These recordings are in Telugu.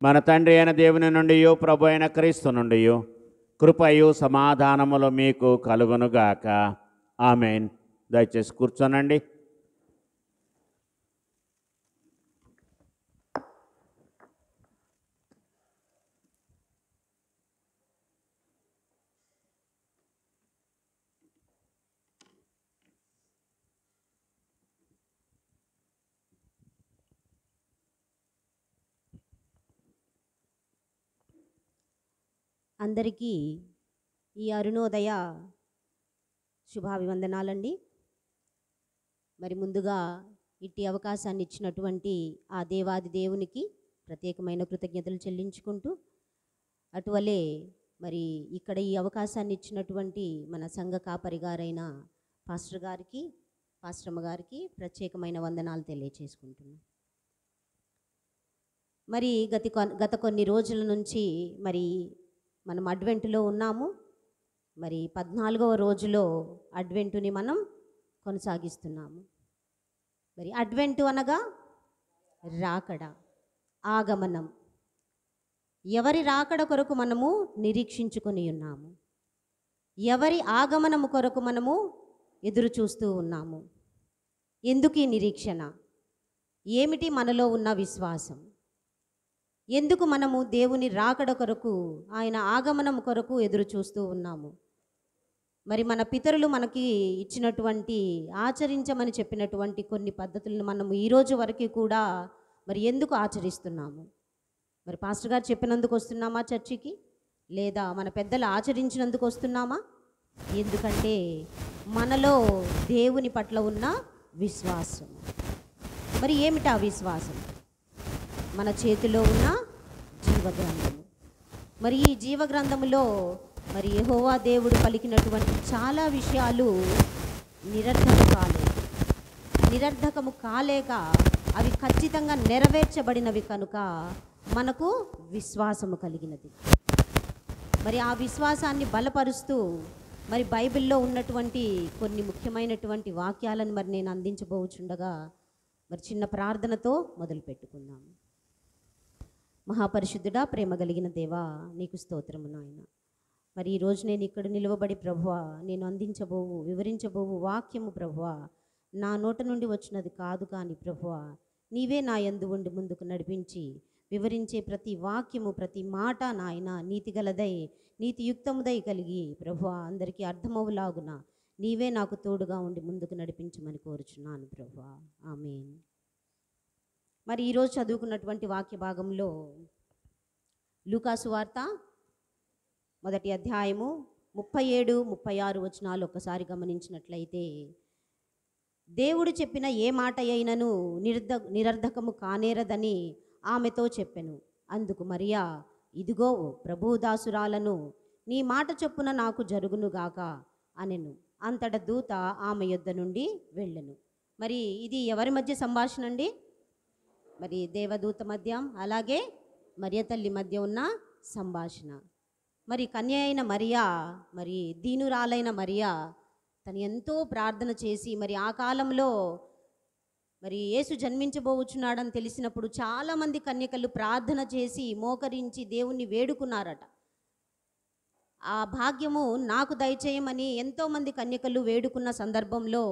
మన తండ్రి అయిన దేవుని నుండి ప్రభు అయిన క్రీస్తు నుండి కృపయు సమాధానములు మీకు కలుగునుగాక. ఆమెన్. దయచేసి కూర్చోనండి. అందరికీ ఈ అరుణోదయ శుభాభివందనాలండి. మరి ముందుగా ఇట్టి అవకాశాన్ని ఇచ్చినటువంటి ఆ దేవాది దేవునికి ప్రత్యేకమైన కృతజ్ఞతలు చెల్లించుకుంటూ, అటువలే మరి ఇక్కడ ఈ అవకాశాన్ని ఇచ్చినటువంటి మన సంఘ కాపరి గారైన పాస్టర్ గారికి, పాస్టర్మ గారికి ప్రత్యేకమైన వందనాలు తెలియచేసుకుంటున్నాం. మరి గత కొన్ని రోజుల నుంచి మరి మనం అడ్వెంటులో ఉన్నాము. మరి 14వ రోజులో అడ్వెంటుని మనం కొనసాగిస్తున్నాము. మరి అడ్వెంటు అనగా రాకడ, ఆగమనం. ఎవరి రాకడ కొరకు మనము నిరీక్షించుకొని ఉన్నాము, ఎవరి ఆగమనము కొరకు మనము ఎదురు చూస్తూ ఉన్నాము. ఎందుకు ఈ నిరీక్షణ? ఏమిటి మనలో ఉన్న విశ్వాసం? ఎందుకు మనము దేవుని రాకడ కొరకు, ఆయన ఆగమనం కొరకు ఎదురు చూస్తూ ఉన్నాము? మరి మన పితరులు మనకి ఇచ్చినటువంటి, ఆచరించమని చెప్పినటువంటి కొన్ని పద్ధతులను మనము ఈరోజు వరకు కూడా మరి ఎందుకు ఆచరిస్తున్నాము? మరి పాస్టర్ గారు చెప్పినందుకు వస్తున్నామా చర్చికి? లేదా మన పెద్దలు ఆచరించినందుకు వస్తున్నామా? ఎందుకంటే మనలో దేవుని పట్ల ఉన్న విశ్వాసం. మరి ఏమిటి ఆ విశ్వాసం? మన చేతిలో ఉన్న జీవగ్రంథము. మరి ఈ జీవగ్రంథములో మరి యెహోవా దేవుడు పలికినటువంటి చాలా విషయాలు నిరర్ధకము కాలేక అవి ఖచ్చితంగా నెరవేర్చబడినవి కనుక మనకు విశ్వాసము కలిగినది. మరి ఆ విశ్వాసాన్ని బలపరుస్తూ మరి బైబిల్లో ఉన్నటువంటి కొన్ని ముఖ్యమైనటువంటి వాక్యాలను మరి నేను అందించబోచుండగా మరి చిన్న ప్రార్థనతో మొదలు పెట్టుకుందాము. మహాపరిశుద్ధుడా, ప్రేమ కలిగిన దేవా, నీకు స్తోత్రము నాయన. మరి ఈరోజు నేను ఇక్కడ నిలవబడి ప్రభువా, నేను వివరించబోవు వాక్యము ప్రభువా నా నోట నుండి వచ్చినది కాదు కానీ ప్రభువా, నీవే నా యందు ఉండి ముందుకు నడిపించి వివరించే ప్రతి వాక్యము, ప్రతి మాట నాయన నీతిగలదై, నీతియుక్తముదై కలిగి ప్రభువా అందరికీ అర్థమవులాగున నీవే నాకు తోడుగా ఉండి ముందుకు నడిపించమని కోరుచున్నాను ప్రభువా. ఆమేన్. మరి ఈరోజు చదువుకున్నటువంటి వాక్య భాగంలో లూకాసు వార్త 1వ అధ్యాయము 37, 36 వచనాలు ఒక్కసారి గమనించినట్లయితే, దేవుడు చెప్పిన ఏ మాట అయినను నిరర్ధకము కానేరదని ఆమెతో చెప్పెను. అందుకు మరియా, ఇదిగో ప్రభుదాసురాలను, నీ మాట చొప్పున నాకు జరుగునుగాక అనెను. అంతట దూత ఆమె యొద్ద నుండి వెళ్ళెను. మరి ఇది ఎవరి మధ్య సంభాషణ అండి? మరి దేవదూత మధ్య, అలాగే మరియ తల్లి మధ్య ఉన్న సంభాషణ. మరి కన్య అయిన మరియా, మరి దీనురాలైన మరియా తను ఎంతో ప్రార్థన చేసి, మరి ఆ కాలంలో మరి యేసు జన్మించబోచున్నాడని తెలిసినప్పుడు చాలామంది కన్యకలు ప్రార్థన చేసి మోకరించి దేవుణ్ణి వేడుకున్నారట. ఆ భాగ్యము నాకు దయచేయమని ఎంతోమంది కన్యకలు వేడుకున్న సందర్భంలో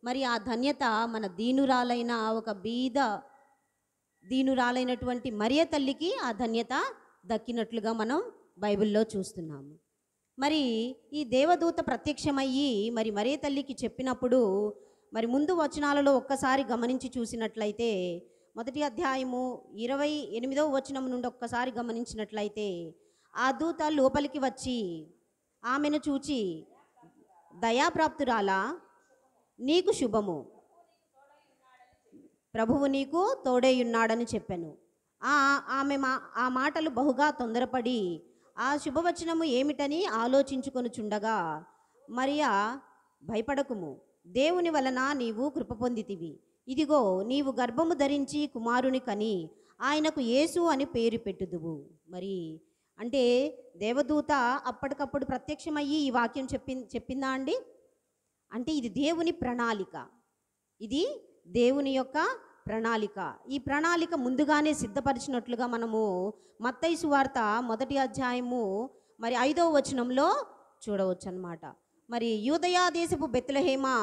మరి ఆ ధన్యత మన దీనురాలైనటువంటి మరియ తల్లికి ఆ ధన్యత దక్కినట్లుగా మనం బైబిల్లో చూస్తున్నాము. మరి ఈ దేవదూత ప్రత్యక్షమయ్యి మరి మరియ తల్లికి చెప్పినప్పుడు మరి ముందు వచనాలలో ఒక్కసారి గమనించి చూసినట్లయితే, 1వ అధ్యాయము 28వ వచనం నుండి ఒక్కసారి గమనించినట్లయితే, ఆ దూత లోపలికి వచ్చి ఆమెను చూచి, దయాప్రాప్తురాలా, నీకు శుభము, ప్రభువు నీకు తోడేయున్నాడని చెప్పాను. ఆమె ఆ మాటలు బహుగా తొందరపడి ఆ శుభవచనము ఏమిటని ఆలోచించుకొనుచుండగా, మరియా, భయపడకుము, దేవుని వలన నీవు కృప పొందితివి. ఇదిగో నీవు గర్భము ధరించి కుమారుని కని ఆయనకు యేసు అని పేరు పెట్టుదువు. మరి అంటే దేవదూత అప్పటికప్పుడు ప్రత్యక్షమయ్యి ఈ వాక్యం చెప్పిందా అండి? అంటే ఇది దేవుని ప్రణాళిక, ఇది దేవుని యొక్క ప్రణాళిక. ఈ ప్రణాళిక ముందుగానే సిద్ధపరిచినట్లుగా మనము మత్తయి సువార్త 1వ అధ్యాయము మరి 5వ వచనంలో చూడవచ్చు అన్నమాట. మరి యూదయా దేశపు బెత్లెహేమా,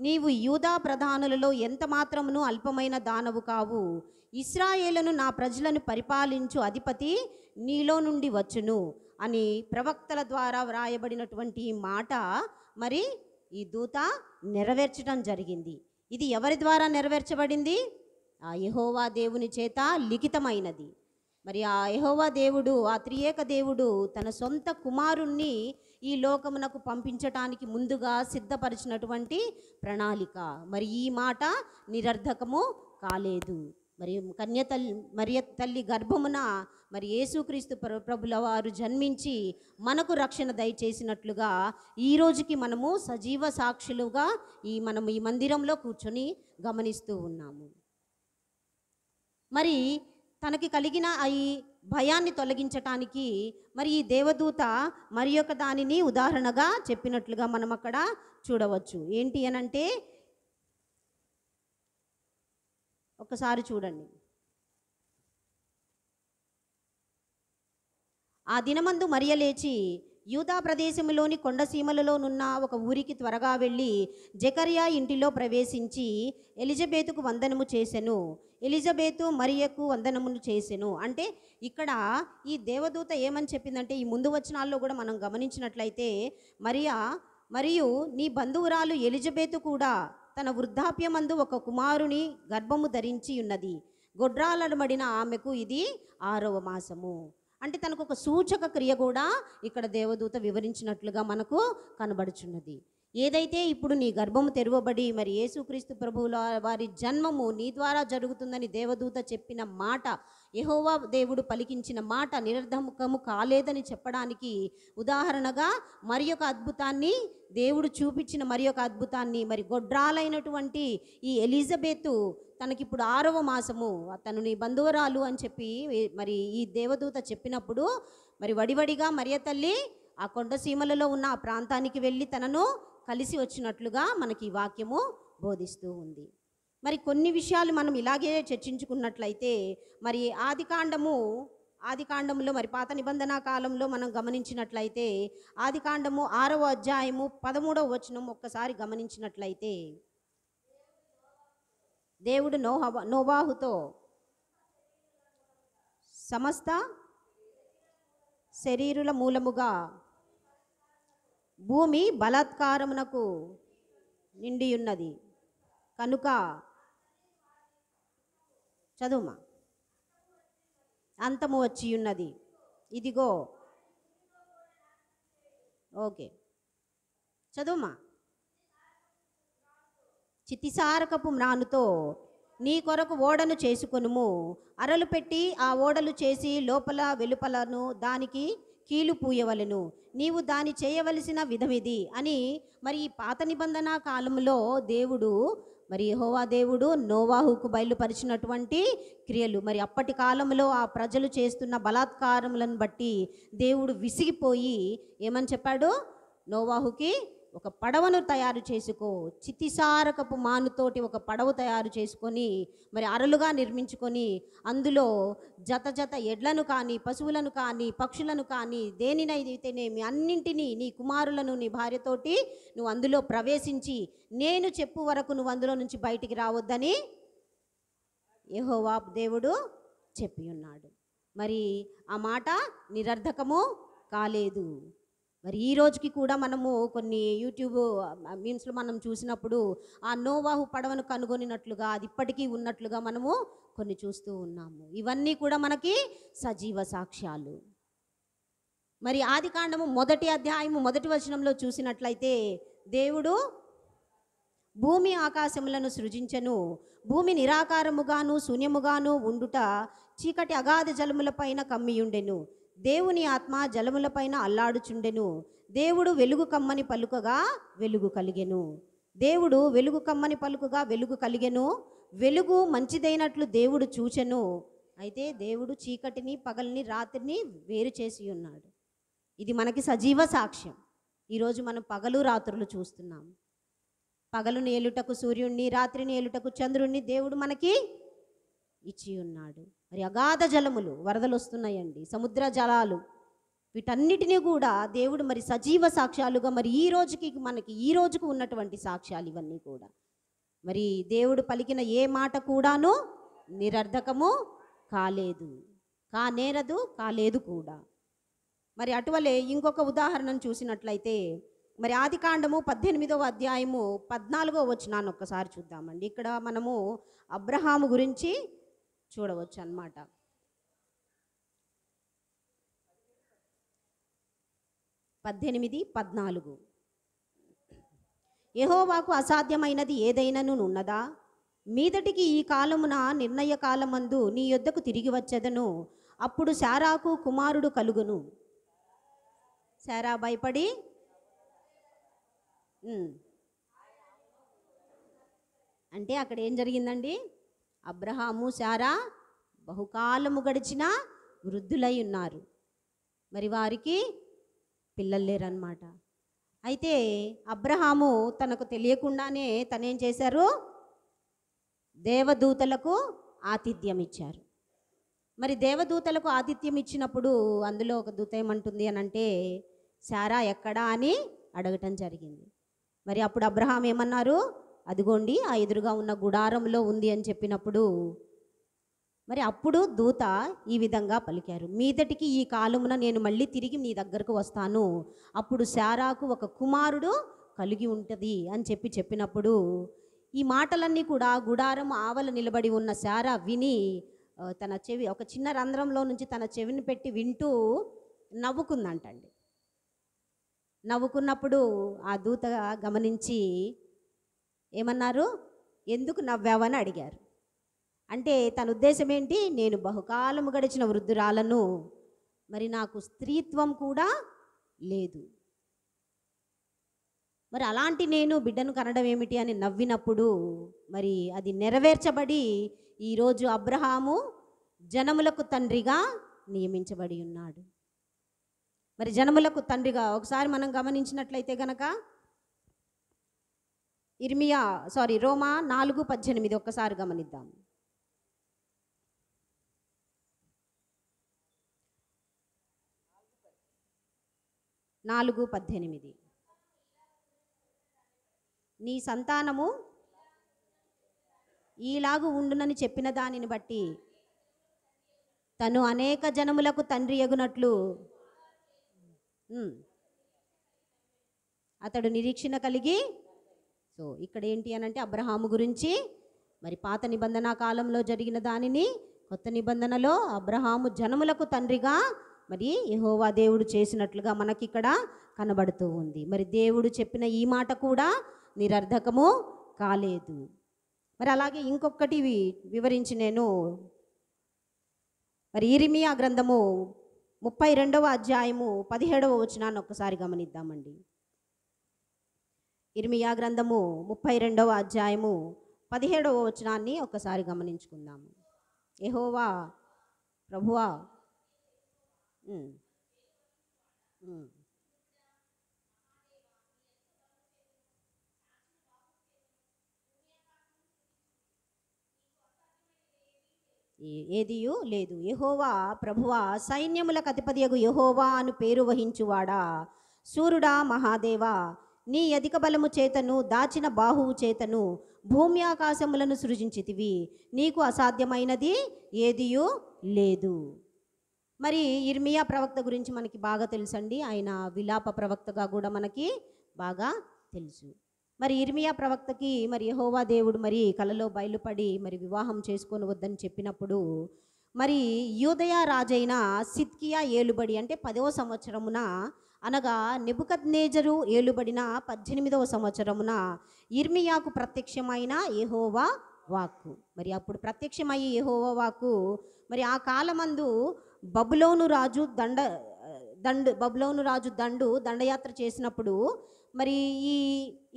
నీవు యూదా ప్రధానులలో ఎంత మాత్రమును అల్పమైన దానవు కావు. ఇశ్రాయేలును నా ప్రజలను పరిపాలించు అధిపతి నీలో నుండి వచ్చును అని ప్రవక్తల ద్వారా వ్రాయబడినటువంటి ఈ మాట మరి ఈ దూత నెరవేర్చడం జరిగింది. ఇది ఎవరి ద్వారా నెరవేర్చబడింది? ఆ యెహోవా దేవుని చేత లిఖితమైనది. మరి ఆ యెహోవా దేవుడు, ఆ త్రియేక దేవుడు తన సొంత కుమారుణ్ణి ఈ లోకమునకు పంపించటానికి ముందుగా సిద్ధపరిచినటువంటి ప్రణాళిక. మరి ఈ మాట నిరర్ధకము కాలేదు. మరి మరియ తల్లి గర్భమున మరి యేసుక్రీస్తు ప్రభుల వారు జన్మించి మనకు రక్షణ దయచేసినట్లుగా ఈ రోజుకి మనము సజీవ సాక్షులుగా మనం ఈ మందిరంలో కూర్చొని గమనిస్తూ ఉన్నాము. మరి తనకి కలిగిన ఈ భయాన్ని తొలగించటానికి మరి ఈ దేవదూత మరి యొక్క దానిని ఉదాహరణగా చెప్పినట్లుగా మనం అక్కడ చూడవచ్చు. ఏంటి అనంటే, ఒకసారి చూడండి. ఆ దినమందు మరియ లేచి యూదా ప్రదేశములోని కొండసీమలలోనున్న ఒక ఊరికి త్వరగా వెళ్ళి జకర్యా ఇంటిలో ప్రవేశించి ఎలిజబెతుకు వందనము చేసెను. ఎలిజబెతు మరియకు వందనమును చేసెను. అంటే ఇక్కడ ఈ దేవదూత ఏమని చెప్పిందంటే, ఈ ముందు వచనాల్లో కూడా మనం గమనించినట్లయితే, మరియా మరియు నీ బంధువురాలు ఎలిజబెతు కూడా తన వృద్ధాప్యమందు ఒక కుమారుని గర్భము ధరించి ఉన్నది. గొడ్రాలనబడిన ఆమెకు ఇది 6వ మాసము. అంటే తనకు ఒక సూచక క్రియ కూడా ఇక్కడ దేవదూత వివరించినట్లుగా మనకు కనబడుచున్నది. ఏదైతే ఇప్పుడు నీ గర్భము తెరవబడి మరి యేసుక్రీస్తు ప్రభువుల వారి జన్మము నీ ద్వారా జరుగుతుందని దేవదూత చెప్పిన మాట, యెహోవా దేవుడు పలికించిన మాట నిరర్ధకము కాలేదని చెప్పడానికి ఉదాహరణగా మరి ఒక అద్భుతాన్ని దేవుడు చూపించిన మరి ఒక అద్భుతాన్ని, మరి గొడ్రాలైనటువంటి ఈ ఎలిజబెతు తనకిప్పుడు 6వ మాసము, తను నీ బంధువురాలు అని చెప్పి మరి ఈ దేవదూత చెప్పినప్పుడు మరి వడివడిగా మరియ తల్లి ఆ కొండసీమలలో ఉన్న ఆ ప్రాంతానికి వెళ్ళి తనను కలిసి వచ్చినట్లుగా మనకి ఈ వాక్యము బోధిస్తూ ఉంది. మరి కొన్ని విషయాలు మనం ఇలాగే చర్చించుకున్నట్లయితే, మరి ఆదికాండములో మరి పాత నిబంధన కాలంలో మనం గమనించినట్లయితే ఆదికాండము 6వ అధ్యాయము 13వ వచనం ఒక్కసారి గమనించినట్లయితే, దేవుడు నోవాహుతో సమస్త శరీరుల మూలముగా భూమి బలాత్కారమునకు నిండి ఉన్నది కనుక, చదువుమా, అంతము వచ్చి ఉన్నది, ఇదిగో, ఓకే చదువుమా, చితిసారకపు మ్రానుతో నీ కొరకు ఓడను చేసుకొనుము, అరలు పెట్టి ఆ ఓడలు చేసి లోపల వెలుపలను దానికి కీలు పూయవలెను, నీవు దాని చేయవలసిన విధమిది అని మరి ఈ పాత నిబంధన కాలంలో దేవుడు మరి యెహోవా దేవుడు నోవాహుకు బయలుపరిచినటువంటి క్రియలు. మరి అప్పటి కాలంలో ఆ ప్రజలు చేస్తున్న బలాత్కారములను బట్టి దేవుడు విసిగిపోయి ఏమని చెప్పాడు? నోవాహుకి ఒక పడవను తయారు చేసుకో, చితిసారకపు మానుతోటి ఒక పడవ తయారు చేసుకొని మరి అరలుగా నిర్మించుకొని అందులో జత ఎడ్లను కానీ పశువులను కానీ పక్షులను కానీ దేనినైతేనేమి అన్నింటినీ నీ కుమారులను నీ భార్యతోటి నువ్వు అందులో ప్రవేశించి నేను చెప్పు వరకు నువ్వు అందులో నుంచి బయటికి రావద్దని యెహోవా దేవుడు చెప్పి ఉన్నాడు. మరి ఆ మాట నిరర్ధకము కాలేదు. మరి ఈ రోజుకి కూడా మనము కొన్ని యూట్యూబ్ మీమ్స్లో మనం చూసినప్పుడు ఆ నోవాహు పడవను కనుగొనినట్లుగా అది ఇప్పటికీ ఉన్నట్లుగా మనము కొన్ని చూస్తూ ఉన్నాము. ఇవన్నీ కూడా మనకి సజీవ సాక్ష్యాలు. మరి ఆదికాండము 1వ అధ్యాయము 1వ వచనంలో చూసినట్లయితే దేవుడు భూమి ఆకాశములను సృజించెను, భూమి నిరాకారముగాను శూన్యముగాను ఉండుట చీకటి అగాధ జలములపైన కమ్మియుండెను, దేవుని ఆత్మ జలములపైన అల్లాడుచుండెను, దేవుడు వెలుగు కమ్మని పలుకగా వెలుగు కలిగెను, దేవుడు వెలుగు కమ్మని పలుకగా వెలుగు కలిగెను, వెలుగు మంచిదైనట్లు దేవుడు చూచెను, అయితే దేవుడు చీకటిని పగల్ని రాత్రిని వేరు చేసి ఉన్నాడు. ఇది మనకి సజీవ సాక్ష్యం. ఈరోజు మనం పగలు రాత్రులు చూస్తున్నాం. పగలుని ఏలుటకు సూర్యుడిని, రాత్రిని ఏలుటకు చంద్రుడిని దేవుడు మనకి ఇచ్చి ఉన్నాడు. మరి అగాధ జలములు, వరదలు వస్తున్నాయండి, సముద్ర జలాలు, వీటన్నిటినీ కూడా దేవుడు మరి సజీవ సాక్ష్యాలుగా మరి ఈ రోజుకి మనకి ఈ రోజుకు ఉన్నటువంటి సాక్ష్యాలు ఇవన్నీ కూడా. మరి దేవుడు పలికిన ఏ మాట కూడాను నిరర్ధకము కాలేదు కూడా. మరి అటువలే ఇంకొక ఉదాహరణను చూసినట్లయితే మరి ఆదికాండము 18వ అధ్యాయము 14వ వచనాన్ని ఒక్కసారి చూద్దామండి. ఇక్కడ మనము అబ్రహాము గురించి చూడవచ్చు అన్నమాట. 18:14 యెహోవాకు అసాధ్యమైనది ఏదైనాను ఉన్నదా? మీదటికి ఈ కాలమున నిర్ణయ కాలమందు నీ యొద్దకు తిరిగి వచ్చెదను, అప్పుడు శారాకు కుమారుడు కలుగును. శారా భయపడి అంటే అక్కడ ఏం జరిగిందండి? అబ్రహాము శారా బహుకాలము గడిచిన వృద్ధులై ఉన్నారు. మరి వారికి పిల్లలు లేరన్నమాట. అయితే అబ్రహాము తనకు తెలియకుండానే తనేం చేశారు? దేవదూతలకు ఆతిథ్యం ఇచ్చారు. మరి దేవదూతలకు ఆతిథ్యం ఇచ్చినప్పుడు అందులో ఒక దూత ఏమంటుంది అని అంటే, శారా ఎక్కడా అని అడగటం జరిగింది. మరి అప్పుడు అబ్రహాం ఏమన్నారు? అదిగోండి ఆ ఎదురుగా ఉన్న గుడారంలో ఉంది అని చెప్పినప్పుడు మరి అప్పుడు దూత ఈ విధంగా పలికారు, మీదటికి ఈ కాలమున నేను మళ్ళీ తిరిగి నీ దగ్గరకు వస్తాను, అప్పుడు శారాకు ఒక కుమారుడు కలిగి ఉంటుంది అని చెప్పినప్పుడు ఈ మాటలన్నీ కూడా గుడారం ఆవల నిలబడి ఉన్న శారా విని తన చెవి ఒక చిన్న రంధ్రంలో నుంచి తన చెవిని పెట్టి వింటూ నవ్వుకుందంటండి. నవ్వుకున్నప్పుడు ఆ దూత గమనించి ఏమన్నారు? ఎందుకు నవ్వావని అడిగారు. అంటే తన ఉద్దేశం ఏంటి? నేను బహుకాలము గడిచిన వృద్ధురాలను, మరి నాకు స్త్రీత్వం కూడా లేదు, మరి అలాంటి నేను బిడ్డను కనడం ఏమిటి అని నవ్వినప్పుడు మరి అది నెరవేర్చబడి ఈరోజు అబ్రహాము జనములకు తండ్రిగా నియమించబడి ఉన్నాడు. మరి జనములకు తండ్రిగా ఒకసారి మనం గమనించినట్లయితే గనక రోమా 4:18 ఒక్కసారి గమనిద్దాం. నీ సంతానము ఈలాగు ఉండునని చెప్పిన దానిని బట్టి తను అనేక జనములకు తండ్రి ఎగునట్లు అతడు నిరీక్షణ కలిగి. సో ఇక్కడ ఏంటి అని అంటే అబ్రహాము గురించి మరి పాత నిబంధన కాలంలో జరిగిన దానిని కొత్త నిబంధనలో అబ్రహాము జనములకు తండ్రిగా మరి యెహోవా దేవుడు చేసినట్లుగా మనకి ఇక్కడ కనబడుతూ ఉంది. మరి దేవుడు చెప్పిన ఈ మాట కూడా నిరర్ధకము కాలేదు. మరి అలాగే ఇంకొకటి వివరించి నేను మరి ఇర్మియా గ్రంథము 32వ అధ్యాయము 17వ వచనాన్ని ఒక్కసారి గమనిద్దామండి. ఇర్మియా గ్రంథము 32వ అధ్యాయము 17వ వచనాన్ని ఒక్కసారి గమనించుకుందాము. యెహోవా ప్రభువా ఏదియు లేదు. యెహోవా ప్రభువా సైన్యములకు అధిపతియగు యెహోవా అను పేరు వహించువాడా, సూర్యుడా మహాదేవా, నీ అధిక బలము చేతను దాచిన బాహువు చేతను భూమి ఆకాశములను సృజించితివి, నీకు అసాధ్యమైనది ఏదియు లేదు. మరి ఇర్మియా ప్రవక్త గురించి మనకి బాగా తెలుసండి. ఆయన విలాప ప్రవక్తగా కూడా మనకి బాగా తెలుసు. మరి ఇర్మియా ప్రవక్తకి మరి యెహోవా దేవుడు మరి కలలో బయలుపడి మరి వివాహం చేసుకొని వద్దని చెప్పినప్పుడు మరి యూదయ రాజైన సిద్కియా ఏలుబడి అంటే 10వ సంవత్సరమున అనగా నెబుకద్నేజరు ఏలుబడిన 18వ సంవత్సరమున ఇర్మియాకు ప్రత్యక్షమైన యెహోవా వాక్కు. మరి అప్పుడు ప్రత్యక్షమయ్యే యెహోవా వాక్కు మరి ఆ కాలమందు బబులోను రాజు దండయాత్ర చేసినప్పుడు మరి ఈ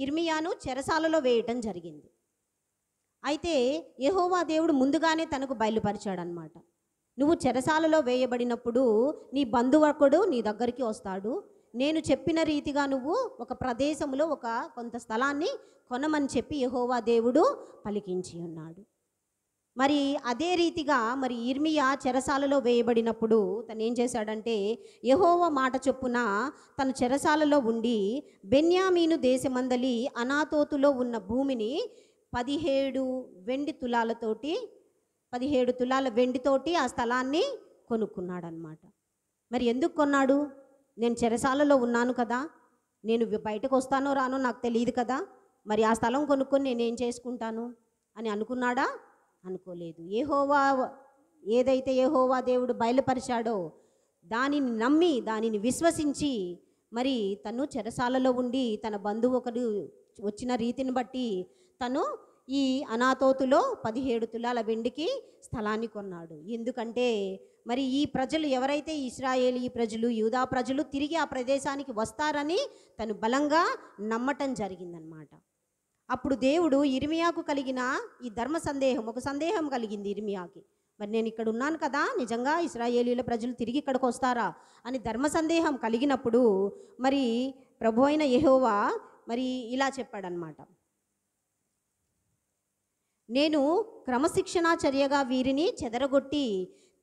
ఇర్మియాను చెరసాలలో వేయటం జరిగింది. అయితే యెహోవా దేవుడు ముందుగానే తనకు బయలుపరిచాడనమాట. నువ్వు చెరసాలలో వేయబడినప్పుడు నీ బంధువకుడు నీ దగ్గరికి వస్తాడు, నేను చెప్పిన రీతిగా నువ్వు ఒక ప్రదేశంలో కొంత స్థలాన్ని కొనమని చెప్పి యెహోవా దేవుడు పలికించి ఉన్నాడు. మరి అదే రీతిగా మరి ఇర్మియా చెరసాలలో వేయబడినప్పుడు తను ఏం చేశాడంటే యెహోవా మాట చొప్పున తన చెరసాలలో ఉండి బెన్యామీను దేశమందలి అనాతోతులో ఉన్న భూమిని 17 వెండి తులాలతోటి 17 తులాల వెండితోటి ఆ స్థలాన్ని కొనుక్కున్నాడనమాట. మరి ఎందుకు కొన్నాడు? నేను చెరసాలలో ఉన్నాను కదా, నేను బయటకు వస్తానో రానో నాకు తెలియదు కదా, మరి ఆ స్థలం కొనుక్కొని నేనేం చేసుకుంటాను అని అనుకున్నాడా? అనుకోలేదు. ఏదైతే యెహోవా దేవుడు బయలుపరిచాడో దానిని నమ్మి దానిని విశ్వసించి మరి తను చెరసాలలో ఉండి తన బంధువు ఒకడు వచ్చిన రీతిని బట్టి తను ఈ అనాతోతులో 17 తులాల వెండికి స్థలాన్ని కొన్నాడు. ఎందుకంటే మరి ఈ ప్రజలు ఎవరైతే ఇశ్రాయేలీ ప్రజలు, యూదా ప్రజలు తిరిగి ఆ ప్రదేశానికి వస్తారని తను బలంగా నమ్మటం జరిగిందనమాట. అప్పుడు దేవుడు ఇర్మియాకు కలిగిన ఈ ఒక సందేహం కలిగింది ఇర్మియాకి. మరి నేను ఇక్కడ ఉన్నాను కదా, నిజంగా ఇశ్రాయేలీల ప్రజలు తిరిగి ఇక్కడికి వస్తారా అని ధర్మ సందేహం కలిగినప్పుడు మరి ప్రభు అయిన యెహోవా మరి ఇలా చెప్పాడనమాట, నేను క్రమశిక్షణా చర్యగా వీరిని చెదరగొట్టి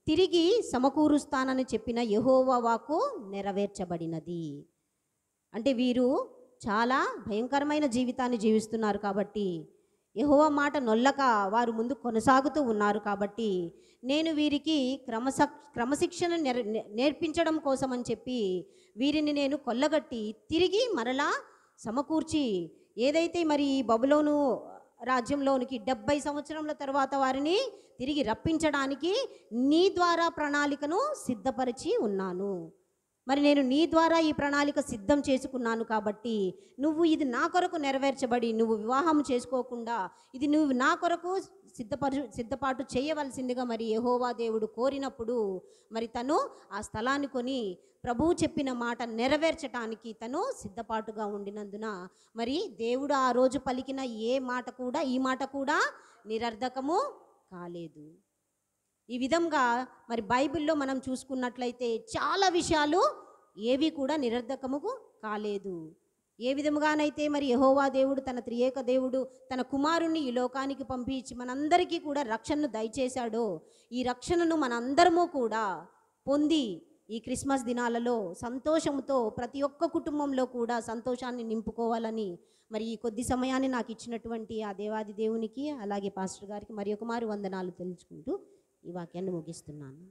తిరిగి సమకూరుస్తానని చెప్పిన యెహోవా వాక్కు నెరవేర్చబడినది. అంటే వీరు చాలా భయంకరమైన జీవితాన్ని జీవిస్తున్నారు కాబట్టి, యెహోవా మాట నొల్లక వారు ముందు కొనసాగుతూ ఉన్నారు కాబట్టి నేను వీరికి క్రమశిక్షణ నేర్పించడం కోసం అని చెప్పి వీరిని నేను కొల్లగట్టి తిరిగి మరలా సమకూర్చి ఏదైతే మరి బబులోను రాజ్యంలోనికి 70 సంవత్సరముల తర్వాత వారిని తిరిగి రప్పించడానికి నీ ద్వారా ప్రణాళికను సిద్ధపరిచి ఉన్నాను. మరి నేను నీ ద్వారా ఈ ప్రణాళిక సిద్ధం చేసుకున్నాను కాబట్టి నువ్వు ఇది నా కొరకు నెరవేర్చబడి నువ్వు వివాహం చేసుకోకుండా ఇది నువ్వు నా కొరకు సిద్ధపాటు చేయవలసిందిగా మరి యెహోవా దేవుడు కోరినప్పుడు మరి తను ఆ స్థలాన్ని కొని ప్రభువు చెప్పిన మాట నెరవేర్చటానికి తను సిద్ధపాటుగా ఉండినందున మరి దేవుడు ఆ రోజు పలికిన ఈ మాట కూడా నిరర్ధకము కాలేదు. ఈ విధంగా మరి బైబిల్లో మనం చూసుకున్నట్లయితే చాలా విషయాలు ఏవి కూడా నిరర్ధకముకు కాలేదు. ఏ విధముగానైతే మరి యెహోవా దేవుడు తన త్రియేక దేవుడు తన కుమారుణ్ణి ఈ లోకానికి పంపించి మనందరికీ కూడా రక్షణను దయచేశాడో ఈ రక్షణను మనందరము కూడా పొంది ఈ క్రిస్మస్ దినాలలో సంతోషంతో ప్రతి ఒక్క కుటుంబంలో కూడా సంతోషాన్ని నింపుకోవాలని మరి ఈ కొద్ది సమయాన్ని నాకు ఇచ్చినటువంటి ఆ దేవాది దేవునికి అలాగే పాస్టర్ గారికి మరి ఒక మారు వందనాలు తెలుసుకుంటూ ఈ వాక్యాన్ని ముగిస్తున్నాను.